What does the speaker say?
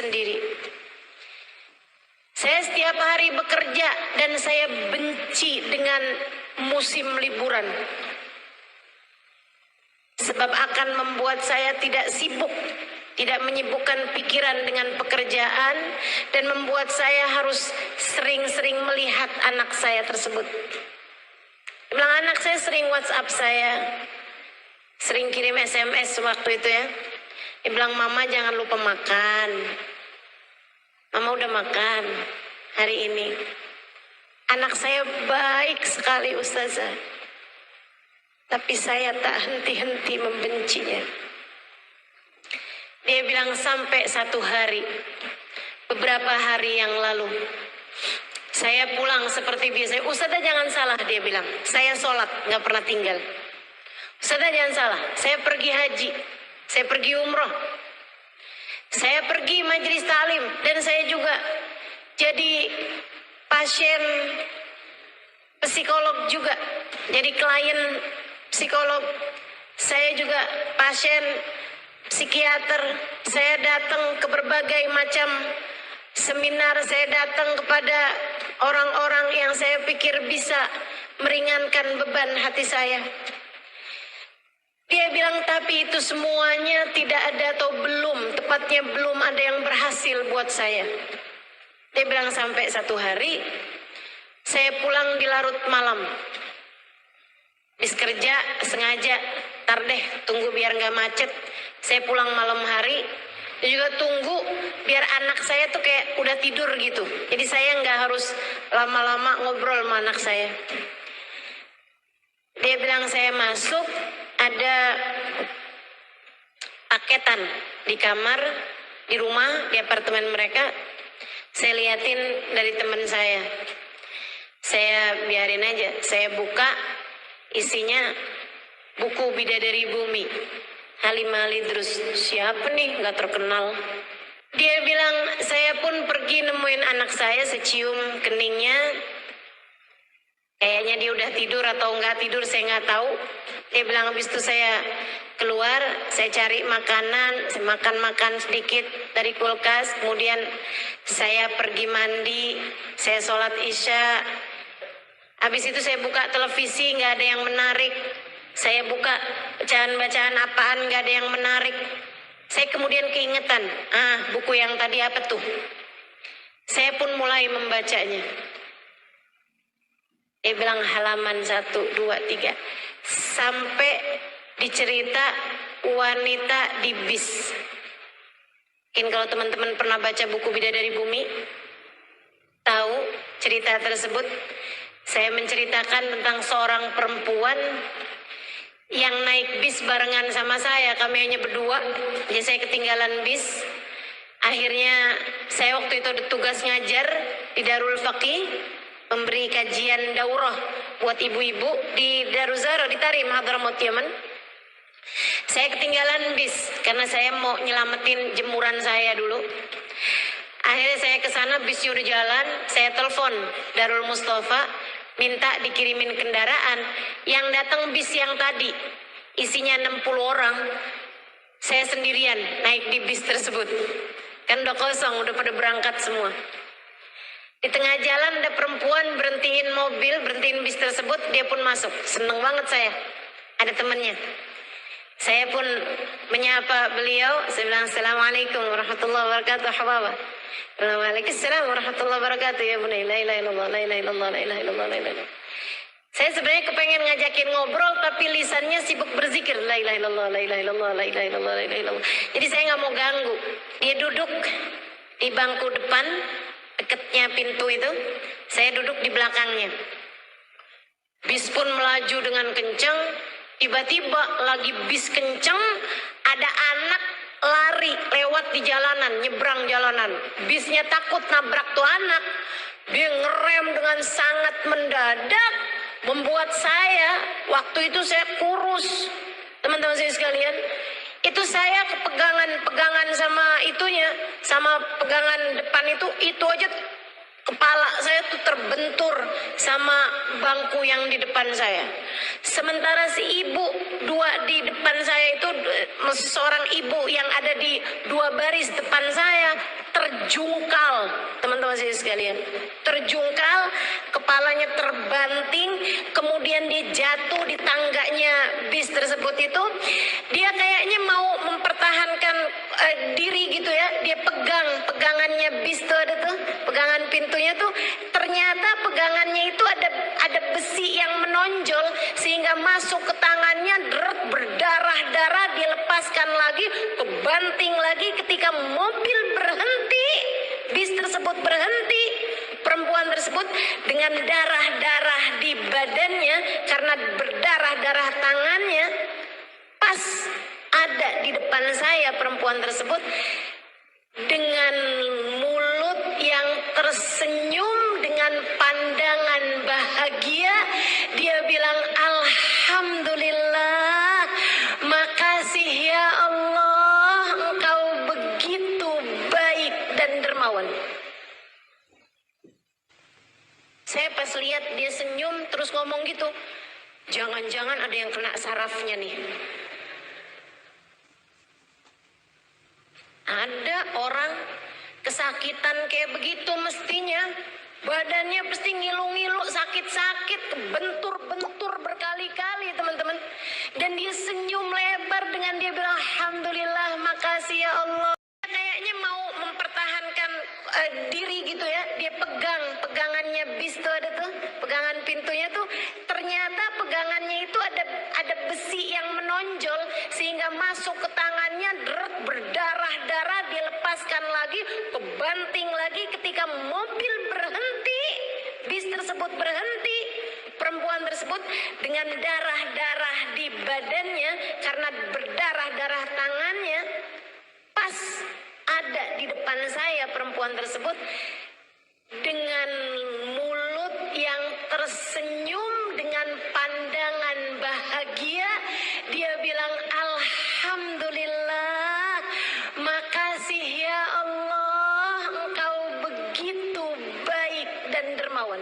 sendiri. Saya setiap hari bekerja dan saya benci dengan musim liburan. Sebab akan membuat saya tidak sibuk, tidak menyibukkan pikiran dengan pekerjaan, dan membuat saya harus sering-sering melihat anak saya tersebut. Bilang anak saya sering WhatsApp saya, sering kirim SMS waktu itu ya. Dia bilang, mama jangan lupa makan. Mama udah makan hari ini. Anak saya baik sekali Ustazah. Tapi saya tak henti-henti membencinya. Dia bilang sampai satu hari, beberapa hari yang lalu, saya pulang seperti biasa. Ustazah jangan salah, dia bilang. Saya sholat, gak pernah tinggal. Ustazah jangan salah, saya pergi haji, saya pergi umroh, saya pergi majelis taklim, dan saya juga jadi pasien psikolog juga, jadi klien psikolog. Saya juga pasien psikiater. Saya datang ke berbagai macam seminar, saya datang kepada orang-orang yang saya pikir bisa meringankan beban hati saya. Dia bilang, tapi itu semuanya tidak ada, atau belum, tepatnya belum ada yang berhasil buat saya. Dia bilang sampai satu hari, saya pulang di larut malam. Habis kerja, sengaja, tar deh, tunggu biar gak macet. Saya pulang malam hari, dia juga tunggu biar anak saya tuh kayak udah tidur gitu. Jadi saya gak harus lama-lama ngobrol sama anak saya. Dia bilang saya masuk, ada paketan di kamar, di rumah, di apartemen mereka. Saya liatin dari teman saya. Saya biarin aja, saya buka, isinya buku Bidadari Bumi, Halimah Lidrus. Siapa nih, gak terkenal. Dia bilang, saya pun pergi nemuin anak saya, secium keningnya. Kayaknya dia udah tidur atau nggak tidur, saya nggak tahu. Dia bilang habis itu saya keluar, saya cari makanan, saya makan sedikit dari kulkas. Kemudian saya pergi mandi, saya sholat isya. Habis itu saya buka televisi, nggak ada yang menarik. Saya buka bacaan-bacaan apaan, nggak ada yang menarik. Saya kemudian keingetan, buku yang tadi apa tuh? Saya pun mulai membacanya. Dia bilang halaman 1, 2, 3. Sampai dicerita wanita di bis. Mungkin kalau teman-teman pernah baca buku Bidadari Bumi, tahu cerita tersebut. Saya menceritakan tentang seorang perempuan yang naik bis barengan sama saya. Kami hanya berdua, jadi saya ketinggalan bis. Akhirnya saya waktu itu ada tugas ngajar di Darul Faqih, memberi kajian daurah buat ibu-ibu di Daruzara di Tarim, Hadramaut Yaman. Saya ketinggalan bis karena saya mau nyelamatin jemuran saya dulu. Akhirnya saya ke sana, bisnya udah jalan. Saya telepon Darul Mustafa, minta dikirimin kendaraan. Yang datang bis yang tadi isinya 60 orang. Saya sendirian naik di bis tersebut. Kan udah kosong, udah pada berangkat semua. Di tengah jalan ada perempuan berhentiin mobil, berhentiin bis tersebut, dia pun masuk. Seneng banget saya, ada temannya. Saya pun menyapa beliau, saya bilang Assalamualaikum warahmatullahi wabarakatuh, hababa. Waalaikumsalam warahmatullahi wabarakatuh, ya bunai, la ilaha illallah, la ilaha illallah, la ilaha illallah, la ilaha illallah. Saya sebenarnya kepengen ngajakin ngobrol, tapi lisannya sibuk berzikir, la ilaha illallah, la ilaha illallah, la ilaha illallah, la ilaha illallah. Jadi saya nggak mau ganggu. Dia duduk di bangku depan, dekatnya pintu itu, saya duduk di belakangnya. Bis pun melaju dengan kencang. Tiba-tiba lagi bis kencang, ada anak lari lewat di jalanan, nyebrang jalanan. Bisnya takut nabrak tuh anak. Dia ngerem dengan sangat mendadak, membuat saya, waktu itu saya kurus. Teman-teman saya sekalian, itu saya pegangan sama itunya, sama pegangan depan itu aja kepala saya tuh terbentur sama bangku yang di depan saya. Sementara si ibu dua di depan saya itu, seorang ibu yang ada di dua baris depan saya, terjungkal, teman-teman saya sekalian. Terjungkal, kepalanya terbanting, kemudian dia jatuh di tangganya bis tersebut itu. Dia kayaknya mau mempertahankan diri gitu ya. Dia pegangannya bis tuh ada tuh, pegangan pintunya tuh. Ternyata pegangannya itu ada besi yang menonjol sehingga masuk ke tangannya, berdarah-darah, dilepaskan lagi, kebanting lagi. Ketika mobil berhenti, bis tersebut berhenti, perempuan tersebut dengan darah-darah di badannya karena berdarah-darah tangannya, pas ada di depan saya perempuan tersebut dengan mulut yang tersenyum, dengan pandangan bahagia. Dia bilang, alhamdulillah, makasih ya Allah, engkau begitu baik dan dermawan. Saya pas lihat dia senyum terus ngomong gitu, jangan-jangan ada yang kena sarafnya nih. Ada orang kesakitan kayak begitu mestinya badannya pasti ngilu-ngilu, sakit-sakit, bentur-bentur berkali-kali teman-teman. Dan dia senyum lebar dengan dia bilang, alhamdulillah, makasih ya Allah. Kayaknya mau mempertahankan diri gitu ya. Dia pegangannya bis tuh ada tuh, pegangan pintunya tuh. Ternyata pegangannya itu ada besi yang menonjol sehingga masuk ke tangannya, berdarah-darah, dilepaskan lagi, kebanting lagi. Ketika mobil berhenti, bis tersebut berhenti, perempuan tersebut dengan darah-darah di badannya karena berdarah-darah tangannya, pas ada di depan saya perempuan tersebut dengan mulut yang tersenyum, dengan pandangan bahagia. Dia bilang, alhamdulillah, makasih ya Allah, engkau begitu baik dan dermawan.